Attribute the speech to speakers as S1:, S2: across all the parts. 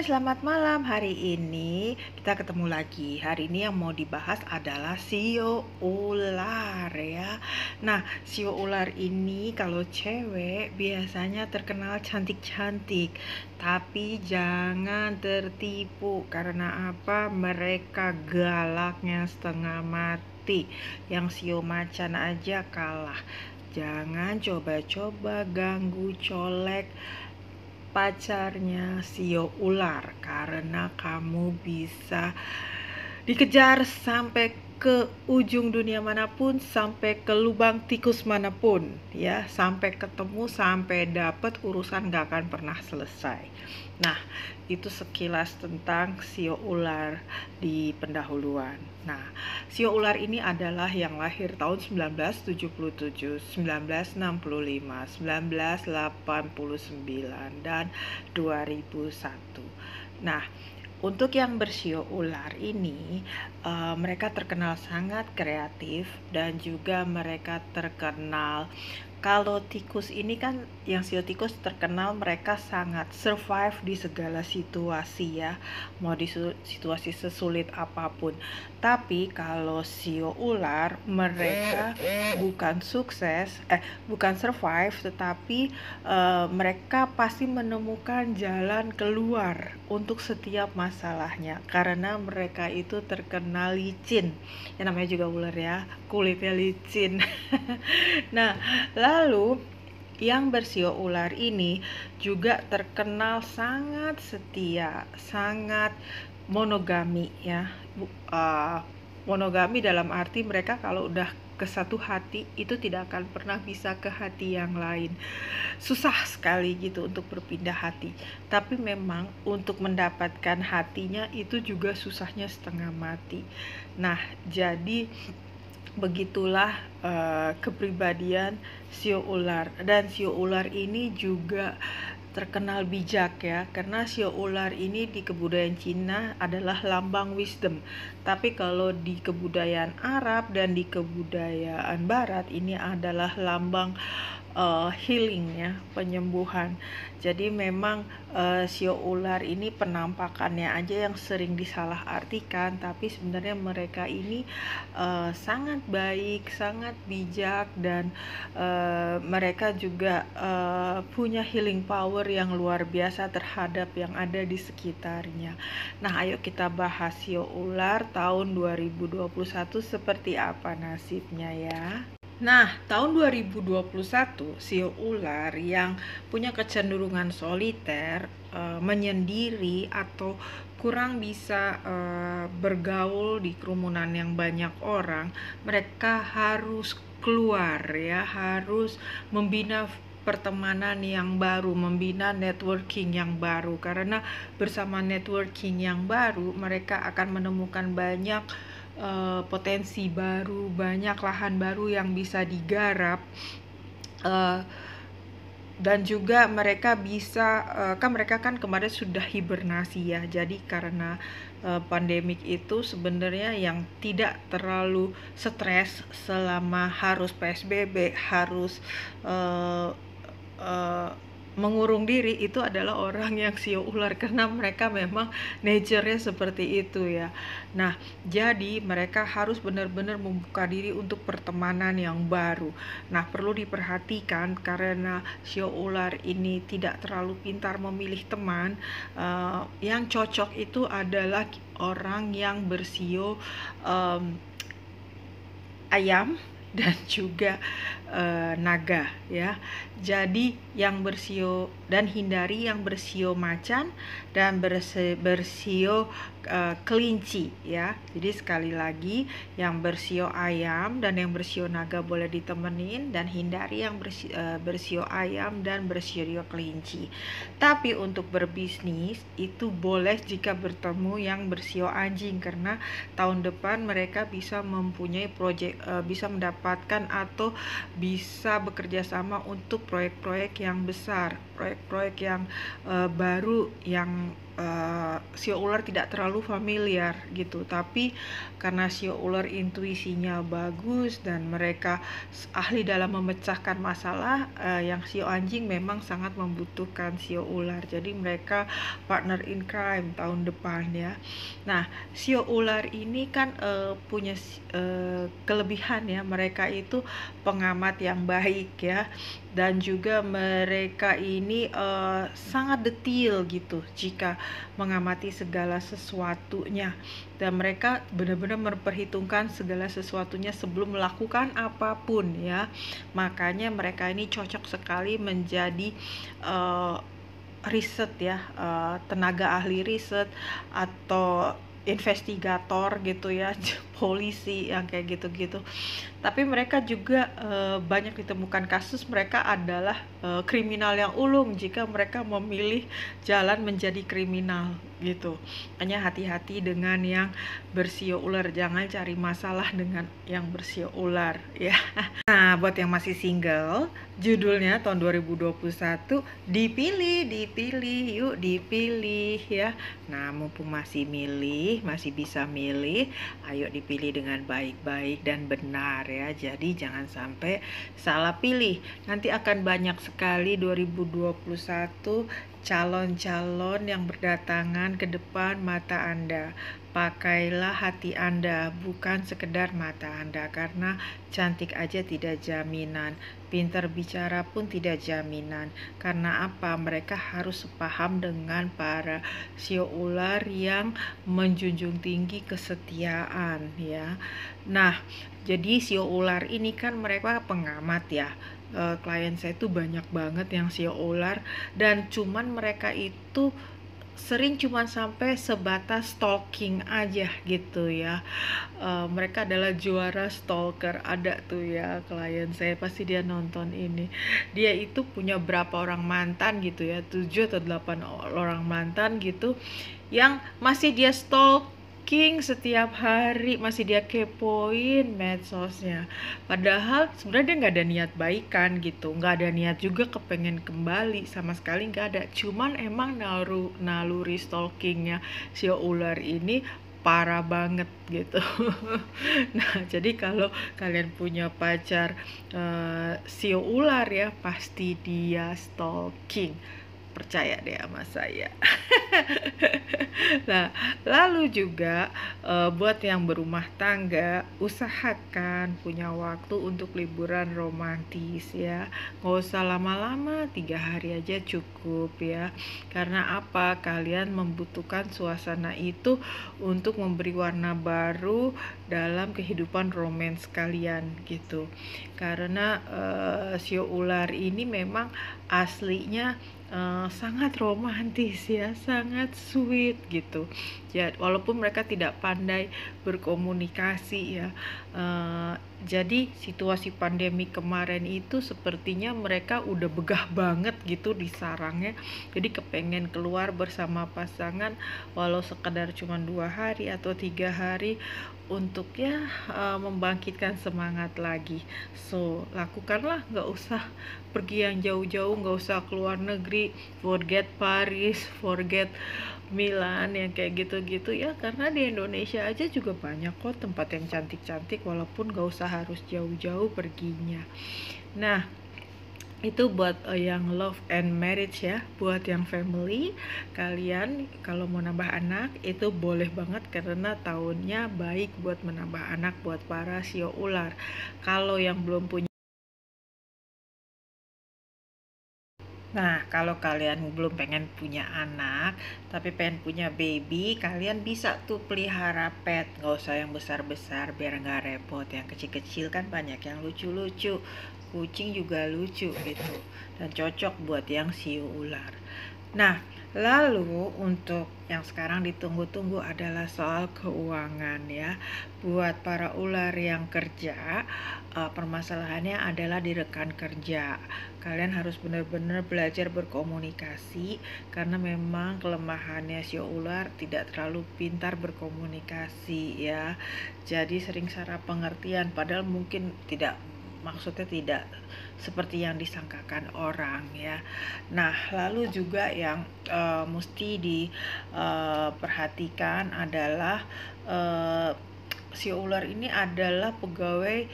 S1: selamat malam. Hari ini kita ketemu lagi. Hari ini yang mau dibahas adalah sio ular ya. Nah, sio ular ini kalau cewek biasanya terkenal cantik-cantik. Tapi jangan tertipu karena apa? Mereka galaknya setengah mati. Yang sio macan aja kalah. Jangan coba-coba ganggu colek pacarnya sio ular karena kamu bisa dikejar sampai ke ujung dunia manapun, sampai ke lubang tikus manapun ya, sampai ketemu, sampai dapat, urusan gak akan pernah selesai. Nah, itu sekilas tentang sio ular di pendahuluan. Nah, sio ular ini adalah yang lahir tahun 1977, 1965, 1989 dan 2001. Nah, untuk yang bersio ular ini, mereka terkenal sangat kreatif dan juga mereka terkenal, kalau tikus ini kan, yang sio tikus terkenal mereka sangat survive di segala situasi ya, mau di situasi sesulit apapun. Tapi kalau sio ular mereka bukan survive, tetapi mereka pasti menemukan jalan keluar untuk setiap masalahnya karena mereka itu terkenal licin. Ya namanya juga ular ya, kulitnya licin. Nah, lalu yang bersio ular ini juga terkenal sangat setia, sangat monogami ya. Monogami dalam arti mereka kalau udah ke satu hati itu tidak akan pernah bisa ke hati yang lain. Susah sekali gitu untuk berpindah hati. Tapi memang untuk mendapatkan hatinya itu juga susahnya setengah mati. Nah, jadi begitulah kepribadian sio ular. Dan sio ular ini juga terkenal bijak ya, karena sio ular ini di kebudayaan Cina adalah lambang wisdom. Tapi kalau di kebudayaan Arab dan di kebudayaan Barat ini adalah lambang healing ya, penyembuhan. Jadi memang sio ular ini penampakannya aja yang sering disalahartikan, tapi sebenarnya mereka ini sangat baik, sangat bijak, dan mereka juga punya healing power yang luar biasa terhadap yang ada di sekitarnya. Nah, ayo kita bahas sio ular tahun 2021 seperti apa nasibnya ya. Nah, tahun 2021 sio ular yang punya kecenderungan soliter, menyendiri atau kurang bisa bergaul di kerumunan yang banyak orang, mereka harus keluar ya, harus membina pertemanan yang baru, membina networking yang baru, karena bersama networking yang baru mereka akan menemukan banyak potensi baru, banyak lahan baru yang bisa digarap, dan juga mereka bisa kan mereka kan kemarin sudah hibernasi ya, jadi karena pandemik itu sebenarnya yang tidak terlalu stres selama harus PSBB, harus mengurung diri, itu adalah orang yang sio ular karena mereka memang nature-nya seperti itu ya. Nah, jadi mereka harus benar-benar membuka diri untuk pertemanan yang baru. Nah, perlu diperhatikan karena sio ular ini tidak terlalu pintar memilih teman. Yang cocok itu adalah orang yang bersio ayam dan juga naga ya. Jadi yang bersio, dan hindari yang bersio macan dan bersio kelinci ya. Jadi sekali lagi, yang bersio ayam dan yang bersio naga boleh ditemenin, dan hindari yang bersio ayam dan bersio kelinci. Tapi untuk berbisnis itu boleh jika bertemu yang bersio anjing, karena tahun depan mereka bisa mempunyai proyek, bisa mendapatkan atau bisa bekerja sama untuk proyek-proyek yang besar, proyek-proyek yang baru, yang sio ular tidak terlalu familiar gitu, tapi karena sio ular intuisinya bagus dan mereka ahli dalam memecahkan masalah, yang sio anjing memang sangat membutuhkan sio ular, jadi mereka partner in crime tahun depan ya. Nah, sio ular ini kan punya kelebihan ya, mereka itu pengamat yang baik ya, dan juga mereka ini sangat detail gitu jika mengamati segala sesuatunya, dan mereka benar-benar memperhitungkan segala sesuatunya sebelum melakukan apapun ya. Makanya mereka ini cocok sekali menjadi riset ya, tenaga ahli riset atau investigator gitu ya, polisi yang kayak gitu-gitu. Tapi mereka juga banyak ditemukan kasus mereka adalah kriminal yang ulung jika mereka memilih jalan menjadi kriminal gitu. Hanya hati-hati dengan yang bersio ular, jangan cari masalah dengan yang bersio ular ya. Nah, buat yang masih single, judulnya tahun 2021, dipilih, yuk dipilih ya. Nah, mumpung masih masih bisa milih, ayo dipilih dengan baik-baik dan benar ya. Jadi jangan sampai salah pilih. Nanti akan banyak sekali 2021 calon-calon yang berdatangan ke depan mata Anda. Pakailah hati Anda, bukan sekedar mata Anda, karena cantik aja tidak jaminan, pintar bicara pun tidak jaminan. Karena apa? Mereka harus sepaham dengan para sio ular yang menjunjung tinggi kesetiaan ya. Nah, jadi sio ular ini kan mereka pengamat ya. Klien saya tuh banyak banget yang sio ular, dan cuman mereka itu sering cuman sampai sebatas stalking aja gitu ya. Mereka adalah juara stalker. Ada tuh ya klien saya, pasti dia nonton ini. Dia itu punya berapa orang mantan gitu ya, 7 atau 8 orang mantan gitu, yang masih dia stalking setiap hari, masih dia kepoin medsosnya. Padahal sebenarnya dia nggak ada niat baikan gitu, nggak ada niat juga kepengen kembali, sama sekali nggak ada. Cuman emang naluri stalkingnya si ular ini parah banget gitu. Nah, jadi kalau kalian punya pacar sio ular ya, pasti dia stalking. Percaya deh sama saya. Nah, lalu juga buat yang berumah tangga, usahakan punya waktu untuk liburan romantis ya. Nggak usah lama-lama, 3 hari aja cukup ya. Karena apa? Kalian membutuhkan suasana itu untuk memberi warna baru dalam kehidupan romans kalian gitu. Karena sio ular ini memang aslinya sangat romantis ya, sangat sweet gitu ya, walaupun mereka tidak pandai berkomunikasi ya. Jadi situasi pandemi kemarin itu sepertinya mereka udah begah banget gitu di sarangnya, jadi kepengen keluar bersama pasangan walau sekedar cuma 2 hari atau 3 hari untuk ya membangkitkan semangat lagi. So lakukanlah, nggak usah pergi yang jauh-jauh, nggak usah keluar negeri, forget Paris, forget Milan yang kayak gitu-gitu ya, karena di Indonesia aja juga banyak kok tempat yang cantik-cantik, walaupun nggak usah harus jauh-jauh perginya. Nah, itu buat yang love and marriage ya. Buat yang family, kalian kalau mau nambah anak itu boleh banget, karena tahunnya baik buat menambah anak buat para sio ular. Kalau yang belum punya, nah, kalau kalian belum pengen punya anak, tapi pengen punya baby, kalian bisa tuh pelihara pet. Nggak usah yang besar-besar, biar nggak repot. Yang kecil-kecil kan banyak yang lucu-lucu. Kucing juga lucu gitu. Dan cocok buat yang siu ular. Nah, lalu untuk yang sekarang ditunggu-tunggu adalah soal keuangan ya. Buat para ular yang kerja, permasalahannya adalah di rekan kerja. Kalian harus benar-benar belajar berkomunikasi, karena memang kelemahannya sio ular tidak terlalu pintar berkomunikasi ya. Jadi sering salah pengertian, padahal mungkin tidak maksudnya tidak seperti yang disangkakan orang ya. Nah, lalu juga yang mesti diperhatikan adalah si ular ini adalah pegawai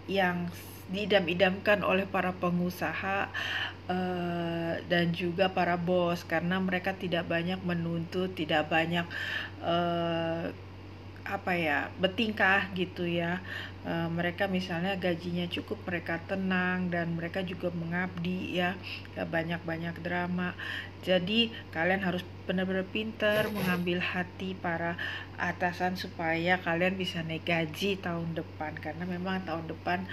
S1: yang diidam-idamkan oleh para pengusaha dan juga para bos, karena mereka tidak banyak menuntut, tidak banyak bertingkah gitu ya. Mereka misalnya gajinya cukup, mereka tenang, dan mereka juga mengabdi ya, gak banyak-banyak drama. Jadi kalian harus benar-benar pinter mengambil hati para atasan supaya kalian bisa naik gaji tahun depan, karena memang tahun depan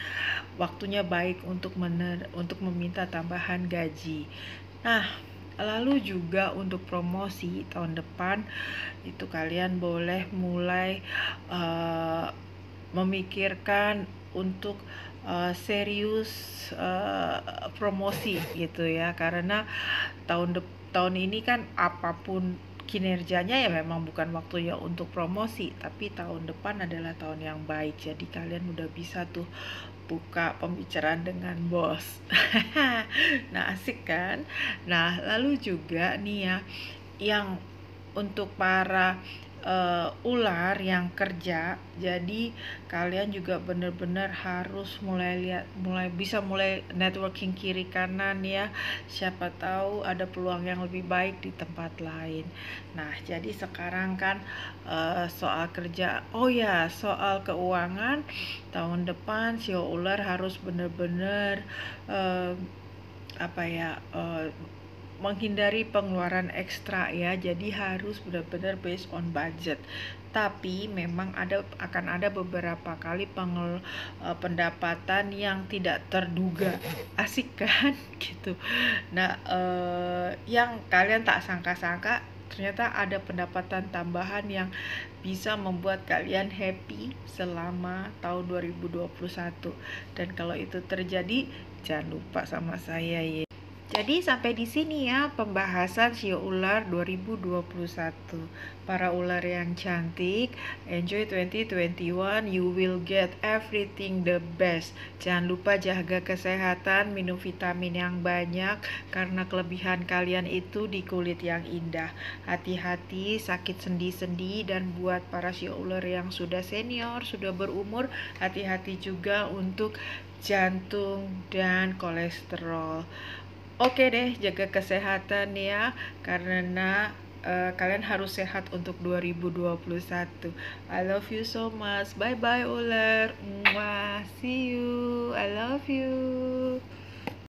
S1: waktunya baik untuk meminta tambahan gaji. Nah, lalu juga untuk promosi tahun depan itu kalian boleh mulai memikirkan untuk serius promosi gitu ya, karena tahun ini kan apapun kinerjanya ya memang bukan waktunya untuk promosi, tapi tahun depan adalah tahun yang baik. Jadi kalian udah bisa tuh buka pembicaraan dengan bos. Nah, asik kan? Nah, lalu juga nih ya, yang untuk para ular yang kerja, jadi kalian juga benar-benar harus mulai networking kiri kanan ya, siapa tahu ada peluang yang lebih baik di tempat lain. Nah, jadi sekarang kan soal kerja, oh ya, soal keuangan tahun depan si ular harus benar-benar menghindari pengeluaran ekstra ya, jadi harus benar-benar based on budget. Tapi memang akan ada beberapa kali pendapatan yang tidak terduga, asik kan gitu. Nah, yang kalian tak sangka-sangka, ternyata ada pendapatan tambahan yang bisa membuat kalian happy selama tahun 2021. Dan kalau itu terjadi, jangan lupa sama saya ya. Jadi sampai di sini ya pembahasan Sio Ular 2021. Para ular yang cantik, enjoy 2021, you will get everything the best. Jangan lupa jaga kesehatan, minum vitamin yang banyak, karena kelebihan kalian itu di kulit yang indah. Hati-hati sakit sendi-sendi, dan buat para Sio Ular yang sudah senior, sudah berumur, hati-hati juga untuk jantung dan kolesterol. Oke deh, jaga kesehatan ya, karena kalian harus sehat untuk 2021. I love you so much. Bye bye ular. Mwah. See you. I love you.